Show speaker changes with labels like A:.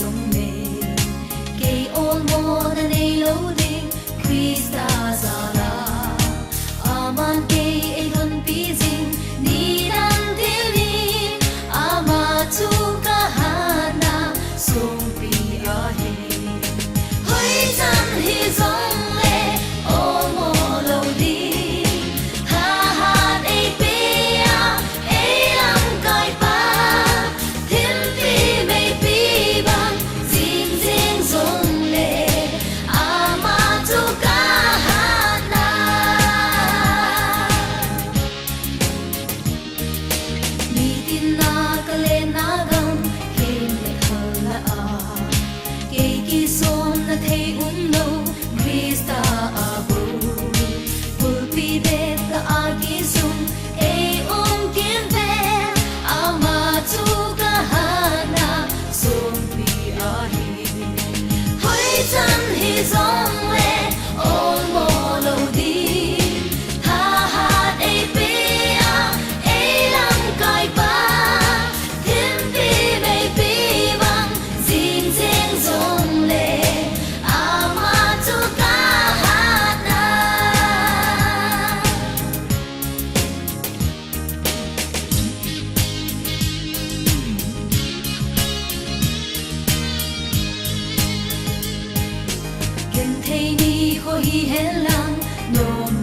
A: giống mê cây ôn mô na nei lâu đinh Krista zala aman cây ai luôn pi ding ni dan thiên ni ama chu ca hana sung pi a he hoi chan hi giống lệ ô mô lâu đi ha ha ei pi a ei lam kai pa thiên pi mei pi bang jing jing giống lệ ama chu ca hana mi tin na ka le na gam kem le khala a ke ki som na thei lo Krista abu pulpi de ka agi sum e kim ve ama chu ka hana sum pi a hi hoi chan hi zong le ol mo lo di ha ha e pe a e lam kai pa thiên pi mei pi bang jing jing zong le ama chu ka hana ken thei ni ho hi hen lang nom